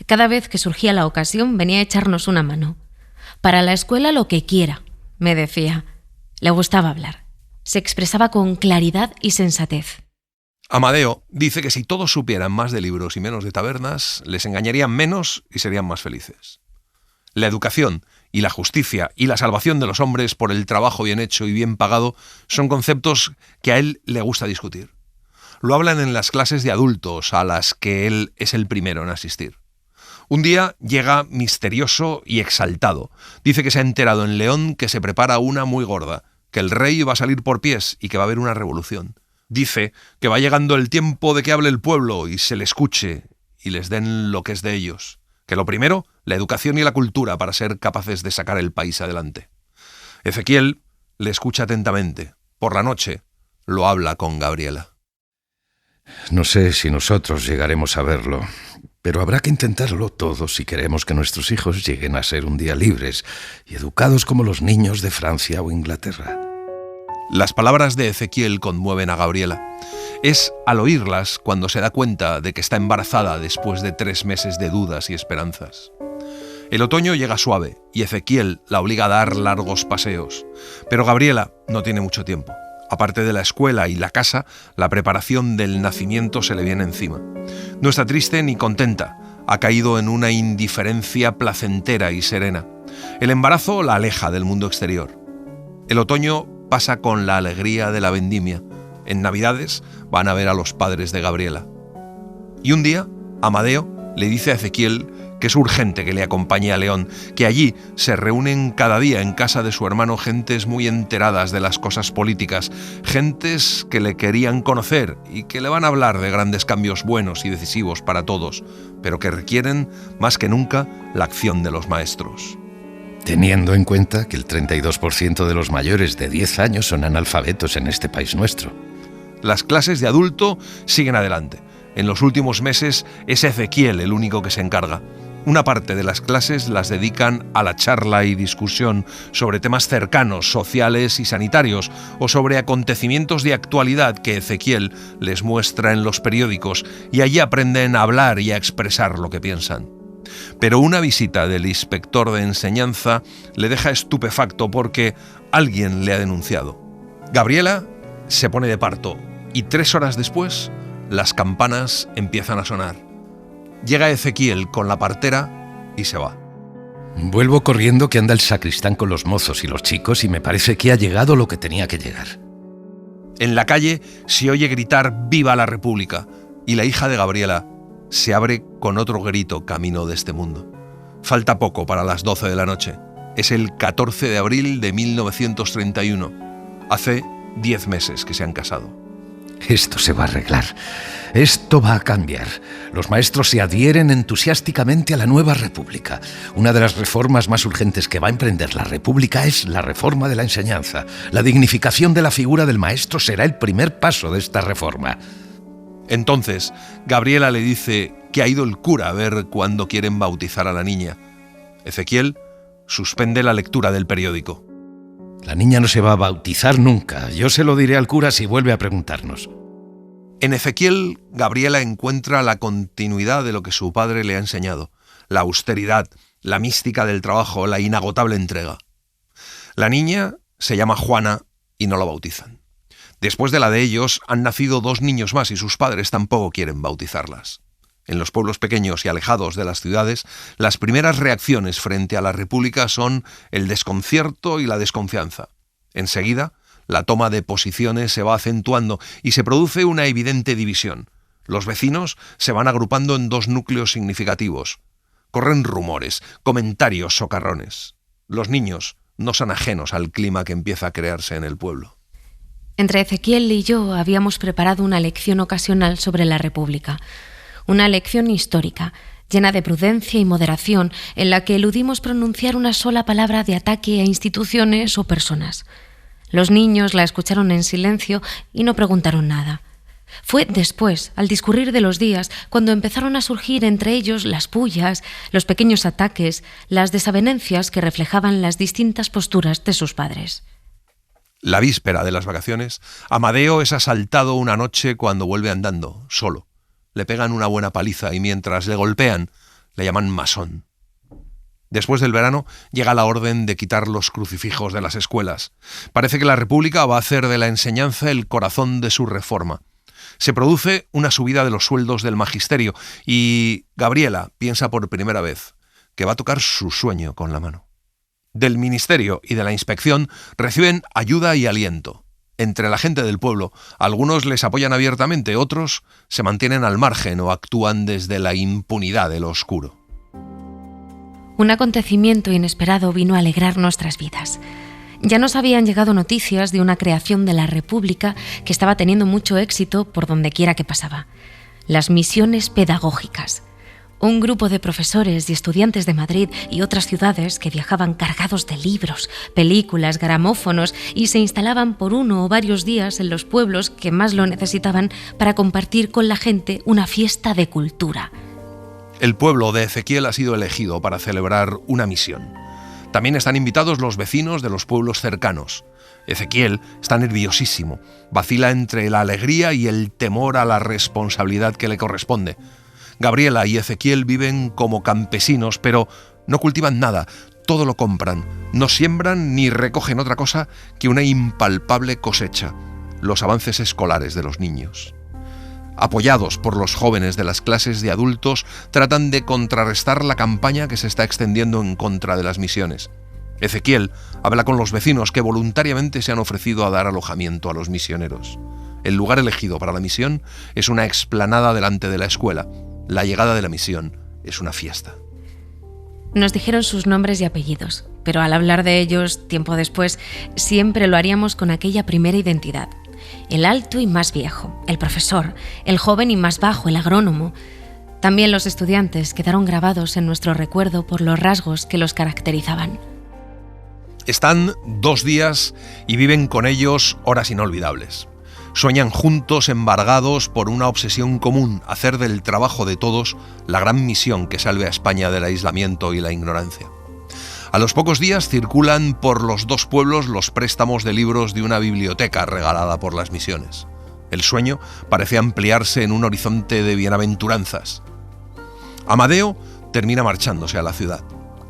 Cada vez que surgía la ocasión venía a echarnos una mano. Para la escuela lo que quiera, me decía. Le gustaba hablar. Se expresaba con claridad y sensatez. Amadeo dice que si todos supieran más de libros y menos de tabernas, les engañarían menos y serían más felices. La educación y la justicia y la salvación de los hombres por el trabajo bien hecho y bien pagado son conceptos que a él le gusta discutir. Lo hablan en las clases de adultos a las que él es el primero en asistir. Un día llega misterioso y exaltado. Dice que se ha enterado en León que se prepara una muy gorda, que el rey va a salir por pies y que va a haber una revolución. Dice que va llegando el tiempo de que hable el pueblo y se le escuche y les den lo que es de ellos. Que lo primero, la educación y la cultura para ser capaces de sacar el país adelante. Ezequiel le escucha atentamente. Por la noche lo habla con Gabriela. No sé si nosotros llegaremos a verlo, pero habrá que intentarlo todos si queremos que nuestros hijos lleguen a ser un día libres y educados como los niños de Francia o Inglaterra. Las palabras de Ezequiel conmueven a Gabriela. Es al oírlas cuando se da cuenta de que está embarazada después de 3 meses de dudas y esperanzas. El otoño llega suave y Ezequiel la obliga a dar largos paseos. Pero Gabriela no tiene mucho tiempo. Aparte de la escuela y la casa, la preparación del nacimiento se le viene encima. No está triste ni contenta. Ha caído en una indiferencia placentera y serena. El embarazo la aleja del mundo exterior. El otoño pasa con la alegría de la vendimia. En Navidades van a ver a los padres de Gabriela. Y un día, Amadeo le dice a Ezequiel que es urgente que le acompañe a León, que allí se reúnen cada día en casa de su hermano gentes muy enteradas de las cosas políticas, gentes que le querían conocer y que le van a hablar de grandes cambios buenos y decisivos para todos, pero que requieren, más que nunca, la acción de los maestros. teniendo en cuenta que el 32% de los mayores de 10 años son analfabetos en este país nuestro. Las clases de adulto siguen adelante. En los últimos meses es Ezequiel el único que se encarga. Una parte de las clases las dedican a la charla y discusión sobre temas cercanos, sociales y sanitarios, o sobre acontecimientos de actualidad que Ezequiel les muestra en los periódicos, y allí aprenden a hablar y a expresar lo que piensan. Pero una visita del inspector de enseñanza le deja estupefacto porque alguien le ha denunciado. Gabriela se pone de parto y 3 horas después las campanas empiezan a sonar. Llega Ezequiel con la partera y se va. Vuelvo corriendo que anda el sacristán con los mozos y los chicos y me parece que ha llegado lo que tenía que llegar. En la calle se oye gritar «¡Viva la República!» y la hija de Gabriela se abre con otro grito camino de este mundo. Falta poco para las 12 de la noche. Es el 14 de abril de 1931. Hace 10 meses que se han casado. Esto se va a arreglar. Esto va a cambiar. Los maestros se adhieren entusiásticamente a la nueva república. Una de las reformas más urgentes que va a emprender la república es la reforma de la enseñanza. La dignificación de la figura del maestro será el primer paso de esta reforma. Entonces, Gabriela le dice que ha ido el cura a ver cuándo quieren bautizar a la niña. Ezequiel suspende la lectura del periódico. La niña no se va a bautizar nunca. Yo se lo diré al cura si vuelve a preguntarnos. En Ezequiel, Gabriela encuentra la continuidad de lo que su padre le ha enseñado. La austeridad, la mística del trabajo, la inagotable entrega. La niña se llama Juana y no la bautizan. Después de la de ellos, han nacido 2 niños más y sus padres tampoco quieren bautizarlas. En los pueblos pequeños y alejados de las ciudades, las primeras reacciones frente a la República son el desconcierto y la desconfianza. Enseguida, la toma de posiciones se va acentuando y se produce una evidente división. Los vecinos se van agrupando en 2 núcleos significativos. Corren rumores, comentarios socarrones. Los niños no son ajenos al clima que empieza a crearse en el pueblo. Entre Ezequiel y yo habíamos preparado una lección ocasional sobre la República. Una lección histórica, llena de prudencia y moderación, en la que eludimos pronunciar una sola palabra de ataque a instituciones o personas. Los niños la escucharon en silencio y no preguntaron nada. Fue después, al discurrir de los días, cuando empezaron a surgir entre ellos las pullas, los pequeños ataques, las desavenencias que reflejaban las distintas posturas de sus padres. La víspera de las vacaciones, Amadeo es asaltado una noche cuando vuelve andando, solo. Le pegan una buena paliza y mientras le golpean, le llaman masón. Después del verano llega la orden de quitar los crucifijos de las escuelas. Parece que la República va a hacer de la enseñanza el corazón de su reforma. Se produce una subida de los sueldos del magisterio y Gabriela piensa por primera vez que va a tocar su sueño con la mano. Del ministerio y de la inspección reciben ayuda y aliento. Entre la gente del pueblo, algunos les apoyan abiertamente, otros se mantienen al margen o actúan desde la impunidad de lo oscuro. Un acontecimiento inesperado vino a alegrar nuestras vidas. Ya nos habían llegado noticias de una creación de la República que estaba teniendo mucho éxito por donde quiera que pasaba. Las misiones pedagógicas. Un grupo de profesores y estudiantes de Madrid y otras ciudades que viajaban cargados de libros, películas, gramófonos y se instalaban por 1 o varios días en los pueblos que más lo necesitaban para compartir con la gente una fiesta de cultura. El pueblo de Ezequiel ha sido elegido para celebrar una misión. También están invitados los vecinos de los pueblos cercanos. Ezequiel está nerviosísimo, vacila entre la alegría y el temor a la responsabilidad que le corresponde. Gabriela y Ezequiel viven como campesinos, pero no cultivan nada, todo lo compran, no siembran ni recogen otra cosa que una impalpable cosecha, los avances escolares de los niños. Apoyados por los jóvenes de las clases de adultos, tratan de contrarrestar la campaña que se está extendiendo en contra de las misiones. Ezequiel habla con los vecinos que voluntariamente se han ofrecido a dar alojamiento a los misioneros. El lugar elegido para la misión es una explanada delante de la escuela. La llegada de la misión es una fiesta. Nos dijeron sus nombres y apellidos, pero al hablar de ellos, tiempo después, siempre lo haríamos con aquella primera identidad. El alto y más viejo, el profesor, el joven y más bajo, el agrónomo. También los estudiantes quedaron grabados en nuestro recuerdo por los rasgos que los caracterizaban. Están 2 días y viven con ellos horas inolvidables. Sueñan juntos, embargados por una obsesión común: hacer del trabajo de todos la gran misión que salve a España del aislamiento y la ignorancia. A los pocos días circulan por los 2 pueblos los préstamos de libros de una biblioteca regalada por las misiones. El sueño parece ampliarse en un horizonte de bienaventuranzas. Amadeo termina marchándose a la ciudad.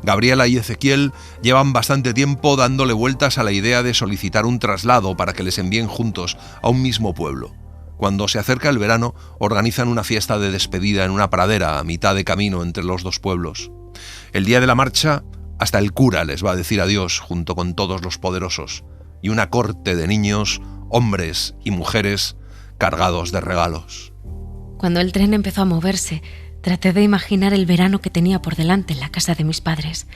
Gabriela y Ezequiel llevan bastante tiempo dándole vueltas a la idea de solicitar un traslado para que les envíen juntos a un mismo pueblo. Cuando se acerca el verano, organizan una fiesta de despedida en una pradera a mitad de camino entre los 2 pueblos. El día de la marcha, hasta el cura les va a decir adiós junto con todos los poderosos, y una corte de niños, hombres y mujeres cargados de regalos. Cuando el tren empezó a moverse, traté de imaginar el verano que tenía por delante en la casa de mis padres.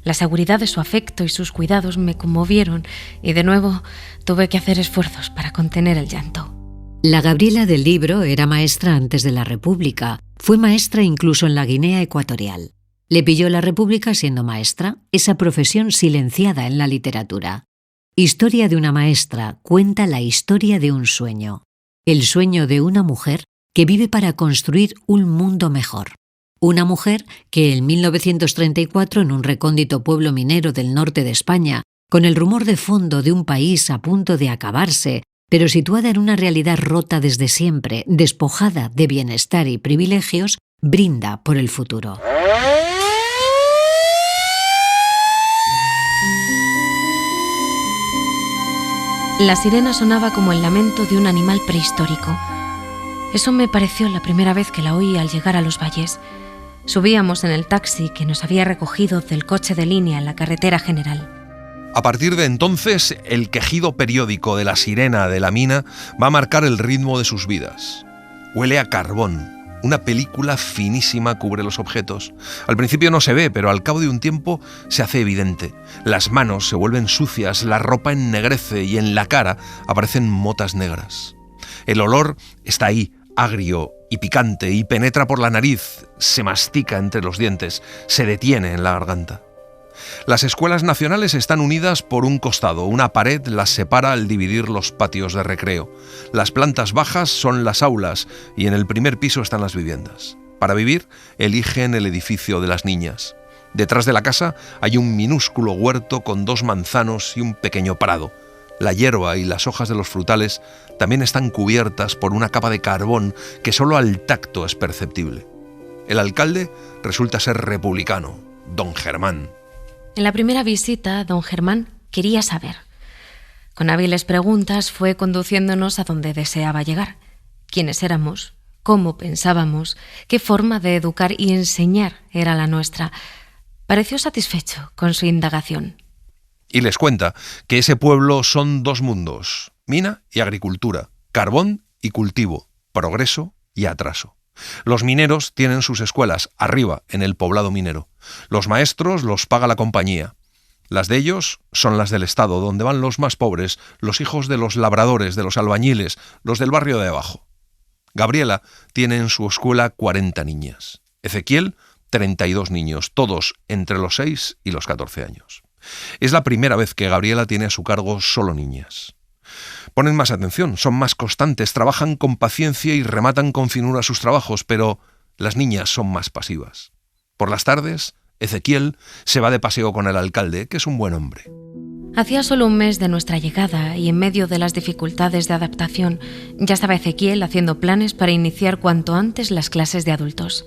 La seguridad de su afecto y sus cuidados me conmovieron y de nuevo tuve que hacer esfuerzos para contener el llanto. La Gabriela del libro era maestra antes de la República. Fue maestra incluso en la Guinea Ecuatorial. Le pilló la República siendo maestra, esa profesión silenciada en la literatura. Historia de una maestra cuenta la historia de un sueño. El sueño de una mujer que vive para construir un mundo mejor. Una mujer que en 1934, en un recóndito pueblo minero del norte de España, con el rumor de fondo de un país a punto de acabarse, pero situada en una realidad rota desde siempre, despojada de bienestar y privilegios, brinda por el futuro. La sirena sonaba como el lamento de un animal prehistórico. Eso me pareció la primera vez que la oí al llegar a los valles. Subíamos en el taxi que nos había recogido del coche de línea en la carretera general. A partir de entonces, el quejido periódico de la sirena de la mina va a marcar el ritmo de sus vidas. Huele a carbón. Una película finísima cubre los objetos. Al principio no se ve, pero al cabo de un tiempo se hace evidente. Las manos se vuelven sucias, la ropa ennegrece y en la cara aparecen motas negras. El olor está ahí, agrio y picante, y penetra por la nariz, se mastica entre los dientes, se detiene en la garganta. Las escuelas nacionales están unidas por un costado, una pared las separa al dividir los patios de recreo. Las plantas bajas son las aulas y en el primer piso están las viviendas. Para vivir, eligen el edificio de las niñas. Detrás de la casa hay un minúsculo huerto con 2 manzanos y un pequeño prado. La hierba y las hojas de los frutales también están cubiertas por una capa de carbón que solo al tacto es perceptible. El alcalde resulta ser republicano, don Germán. En la primera visita, don Germán quería saber. Con hábiles preguntas fue conduciéndonos a donde deseaba llegar. ¿Quiénes éramos? ¿Cómo pensábamos? ¿Qué forma de educar y enseñar era la nuestra? Pareció satisfecho con su indagación. Y les cuenta que ese pueblo son 2 mundos: mina y agricultura, carbón y cultivo, progreso y atraso. Los mineros tienen sus escuelas arriba, en el poblado minero. Los maestros los paga la compañía. Las de ellos son las del Estado, donde van los más pobres, los hijos de los labradores, de los albañiles, los del barrio de abajo. Gabriela tiene en su escuela 40 niñas. Ezequiel, 32 niños, todos entre los 6 y los 14 años. Es la primera vez que Gabriela tiene a su cargo solo niñas. Ponen más atención, son más constantes, trabajan con paciencia y rematan con finura sus trabajos, pero las niñas son más pasivas. Por las tardes, Ezequiel se va de paseo con el alcalde, que es un buen hombre. Hacía solo un mes de nuestra llegada y en medio de las dificultades de adaptación, ya estaba Ezequiel haciendo planes para iniciar cuanto antes las clases de adultos.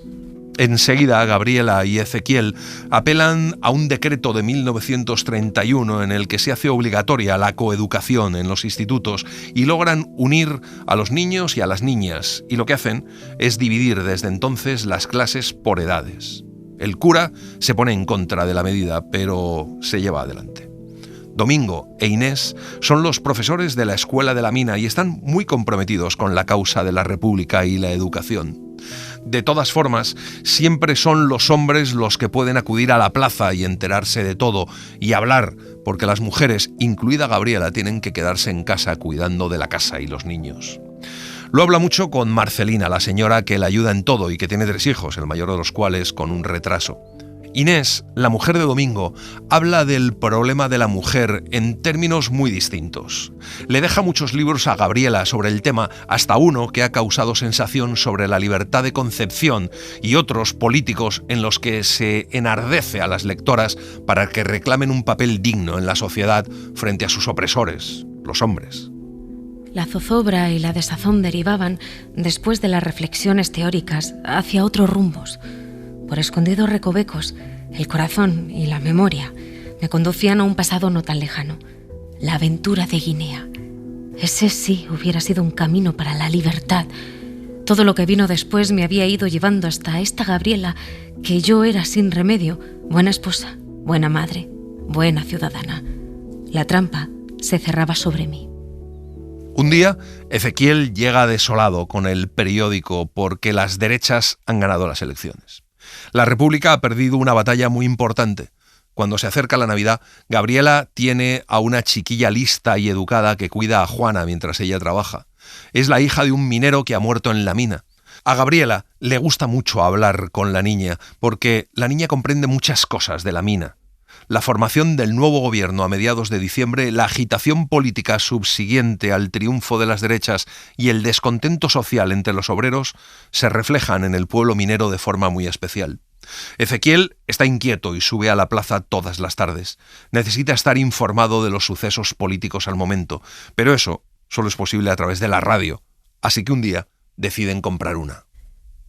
Enseguida, Gabriela y Ezequiel apelan a un decreto de 1931 en el que se hace obligatoria la coeducación en los institutos y logran unir a los niños y a las niñas, y lo que hacen es dividir desde entonces las clases por edades. El cura se pone en contra de la medida, pero se lleva adelante. Domingo e Inés son los profesores de la Escuela de la Mina y están muy comprometidos con la causa de la República y la educación. De todas formas, siempre son los hombres los que pueden acudir a la plaza y enterarse de todo y hablar, porque las mujeres, incluida Gabriela, tienen que quedarse en casa cuidando de la casa y los niños. Lo habla mucho con Marcelina, la señora que le ayuda en todo y que tiene 3 hijos, el mayor de los cuales con un retraso. Inés, la mujer de Domingo, habla del problema de la mujer en términos muy distintos. Le deja muchos libros a Gabriela sobre el tema, hasta uno que ha causado sensación sobre la libertad de concepción y otros políticos en los que se enardece a las lectoras para que reclamen un papel digno en la sociedad frente a sus opresores, los hombres. La zozobra y la desazón derivaban, después de las reflexiones teóricas, hacia otros rumbos. Por escondidos recovecos, el corazón y la memoria me conducían a un pasado no tan lejano, la aventura de Guinea. Ese sí hubiera sido un camino para la libertad. Todo lo que vino después me había ido llevando hasta esta Gabriela, que yo era sin remedio, buena esposa, buena madre, buena ciudadana. La trampa se cerraba sobre mí. Un día, Ezequiel llega desolado con el periódico porque las derechas han ganado las elecciones. La República ha perdido una batalla muy importante. Cuando se acerca la Navidad, Gabriela tiene a una chiquilla lista y educada que cuida a Juana mientras ella trabaja. Es la hija de un minero que ha muerto en la mina. A Gabriela le gusta mucho hablar con la niña, porque la niña comprende muchas cosas de la mina. La formación del nuevo gobierno a mediados de diciembre, la agitación política subsiguiente al triunfo de las derechas y el descontento social entre los obreros se reflejan en el pueblo minero de forma muy especial. Ezequiel está inquieto y sube a la plaza todas las tardes. Necesita estar informado de los sucesos políticos al momento, pero eso solo es posible a través de la radio, así que un día deciden comprar una.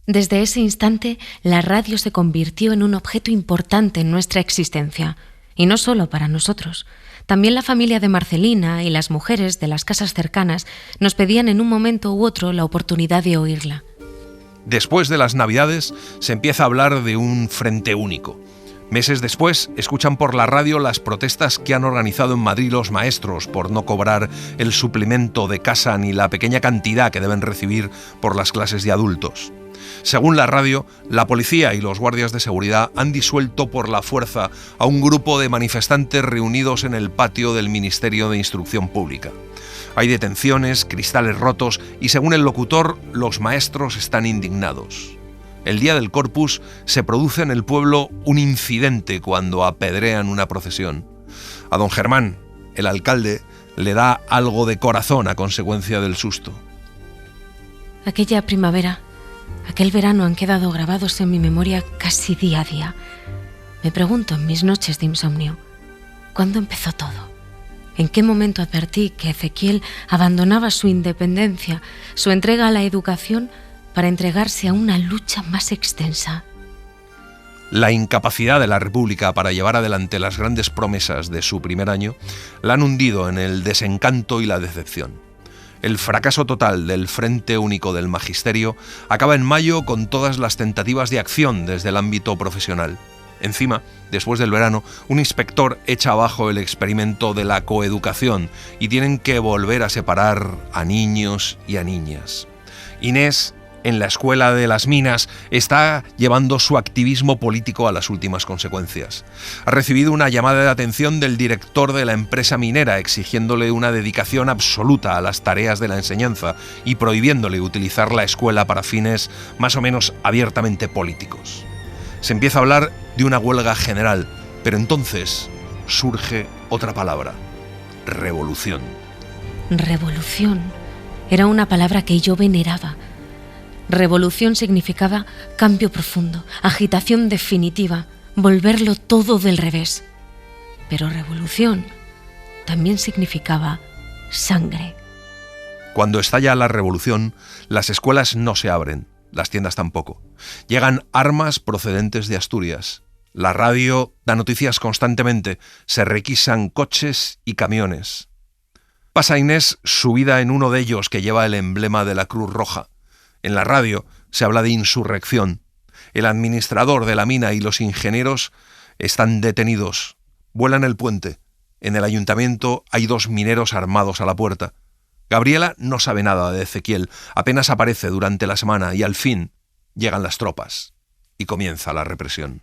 Desde ese instante, la radio se convirtió en un objeto importante en nuestra existencia. Y no solo para nosotros. También la familia de Marcelina y las mujeres de las casas cercanas nos pedían en un momento u otro la oportunidad de oírla. Después de las Navidades se empieza a hablar de un frente único. Meses después escuchan por la radio las protestas que han organizado en Madrid los maestros por no cobrar el suplemento de casa ni la pequeña cantidad que deben recibir por las clases de adultos. Según la radio, la policía y los guardias de seguridad han disuelto por la fuerza a un grupo de manifestantes reunidos en el patio del Ministerio de Instrucción Pública. Hay detenciones, cristales rotos y, según el locutor, los maestros están indignados. El día del Corpus se produce en el pueblo un incidente cuando apedrean una procesión. A don Germán, el alcalde, le da algo de corazón a consecuencia del susto. Aquella primavera, aquel verano han quedado grabados en mi memoria casi día a día. Me pregunto en mis noches de insomnio, ¿cuándo empezó todo? ¿En qué momento advertí que Ezequiel abandonaba su independencia, su entrega a la educación, para entregarse a una lucha más extensa? La incapacidad de la República para llevar adelante las grandes promesas de su primer año la han hundido en el desencanto y la decepción. El fracaso total del Frente Único del Magisterio acaba en mayo con todas las tentativas de acción desde el ámbito profesional. Encima, después del verano, un inspector echa abajo el experimento de la coeducación y tienen que volver a separar a niños y a niñas. Inés, en la escuela de las minas, está llevando su activismo político a las últimas consecuencias. Ha recibido una llamada de atención del director de la empresa minera exigiéndole una dedicación absoluta a las tareas de la enseñanza y prohibiéndole utilizar la escuela para fines más o menos abiertamente políticos. Se empieza a hablar de una huelga general, pero entonces surge otra palabra: revolución. Revolución era una palabra que yo veneraba. Revolución significaba cambio profundo, agitación definitiva, volverlo todo del revés. Pero revolución también significaba sangre. Cuando estalla la revolución, las escuelas no se abren, las tiendas tampoco. Llegan armas procedentes de Asturias. La radio da noticias constantemente, se requisan coches y camiones. Pasa Inés su vida en uno de ellos que lleva el emblema de la Cruz Roja. En la radio se habla de insurrección. El administrador de la mina y los ingenieros están detenidos. Vuelan el puente. En el ayuntamiento hay 2 mineros armados a la puerta. Gabriela no sabe nada de Ezequiel, apenas aparece durante la semana y al fin llegan las tropas y comienza la represión.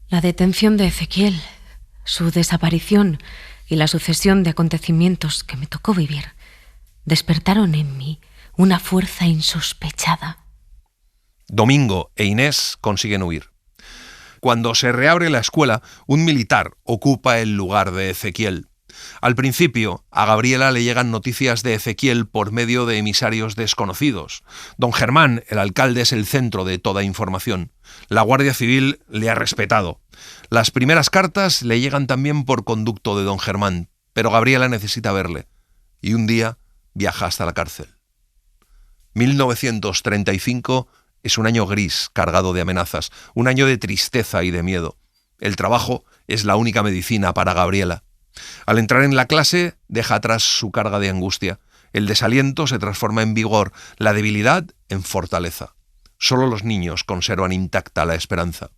La detención de Ezequiel, su desaparición y la sucesión de acontecimientos que me tocó vivir despertaron en mí una fuerza insospechada. Domingo e Inés consiguen huir. Cuando se reabre la escuela, un militar ocupa el lugar de Ezequiel. Al principio, a Gabriela le llegan noticias de Ezequiel por medio de emisarios desconocidos. Don Germán, el alcalde, es el centro de toda información. La Guardia Civil le ha respetado. Las primeras cartas le llegan también por conducto de don Germán, pero Gabriela necesita verle. Y un día viaja hasta la cárcel. 1935 es un año gris, cargado de amenazas, un año de tristeza y de miedo. El trabajo es la única medicina para Gabriela. Al entrar en la clase, deja atrás su carga de angustia. El desaliento se transforma en vigor, la debilidad en fortaleza. Solo los niños conservan intacta la esperanza.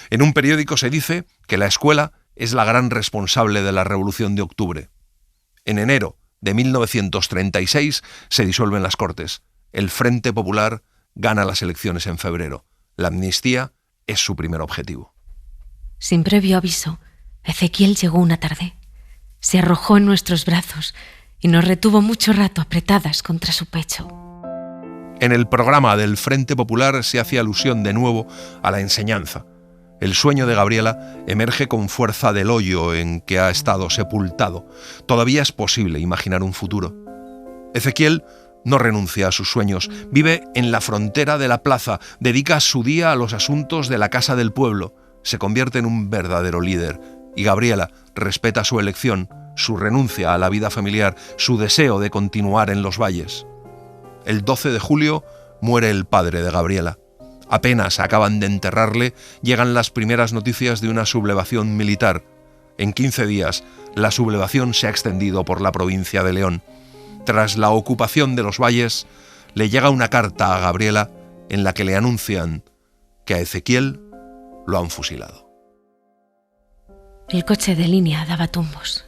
En un periódico se dice que la escuela es la gran responsable de la Revolución de Octubre. En enero de 1936 se disuelven las Cortes. El Frente Popular gana las elecciones en febrero. La amnistía es su primer objetivo. Sin previo aviso, Ezequiel llegó una tarde. Se arrojó en nuestros brazos y nos retuvo mucho rato apretadas contra su pecho. En el programa del Frente Popular se hace alusión de nuevo a la enseñanza. El sueño de Gabriela emerge con fuerza del hoyo en que ha estado sepultado. Todavía es posible imaginar un futuro. Ezequiel no renuncia a sus sueños, vive en la frontera de la plaza, dedica su día a los asuntos de la casa del pueblo, se convierte en un verdadero líder. Y Gabriela respeta su elección, su renuncia a la vida familiar, su deseo de continuar en los valles. El 12 de julio muere el padre de Gabriela. Apenas acaban de enterrarle, llegan las primeras noticias de una sublevación militar. En 15 días, la sublevación se ha extendido por la provincia de León. Tras la ocupación de los valles, le llega una carta a Gabriela en la que le anuncian que a Ezequiel lo han fusilado. El coche de línea daba tumbos.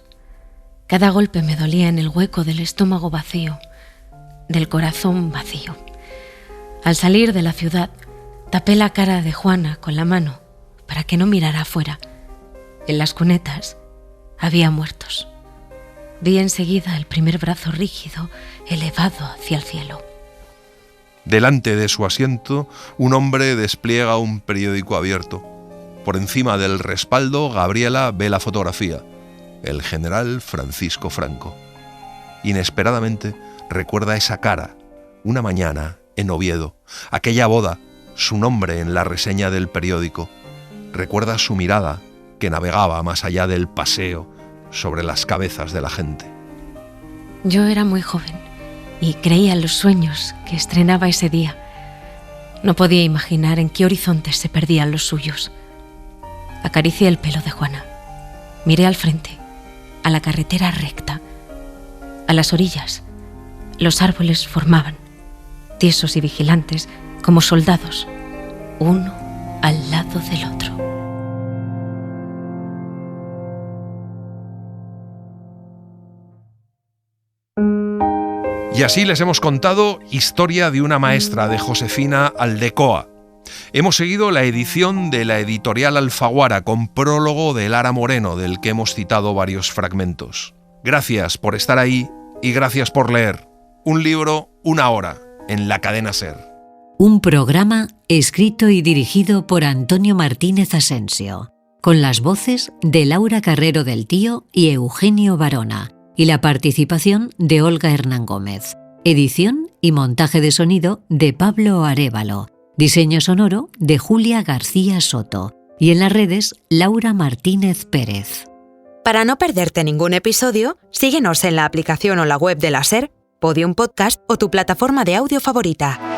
Cada golpe me dolía en el hueco del estómago vacío, del corazón vacío. Al salir de la ciudad, tapé la cara de Juana con la mano para que no mirara afuera. En las cunetas había muertos. Vi enseguida el primer brazo rígido elevado hacia el cielo. Delante de su asiento, un hombre despliega un periódico abierto. Por encima del respaldo, Gabriela ve la fotografía. El general Francisco Franco. Inesperadamente recuerda esa cara, una mañana en Oviedo, aquella boda, su nombre en la reseña del periódico. Recuerda su mirada que navegaba más allá del paseo sobre las cabezas de la gente. Yo era muy joven y creía en los sueños que estrenaba ese día. No podía imaginar en qué horizontes se perdían los suyos. Acaricié el pelo de Juana. Miré al frente, a la carretera recta. A las orillas, los árboles formaban, tiesos y vigilantes, como soldados, uno al lado del otro. Y así les hemos contado Historia de una maestra, de Josefina Aldecoa. Hemos seguido la edición de la editorial Alfaguara con prólogo de Lara Moreno, del que hemos citado varios fragmentos. Gracias por estar ahí y gracias por leer. Un libro, una hora, en la cadena SER. Un programa escrito y dirigido por Antonio Martínez Asensio, con las voces de Laura Carrero del Tío y Eugenio Barona, y la participación de Olga Hernán Gómez. Edición y montaje de sonido de Pablo Arévalo. Diseño sonoro de Julia García Soto. Y en las redes, Laura Martínez Pérez. Para no perderte ningún episodio, síguenos en la aplicación o la web de la SER, Podium Podcast o tu plataforma de audio favorita.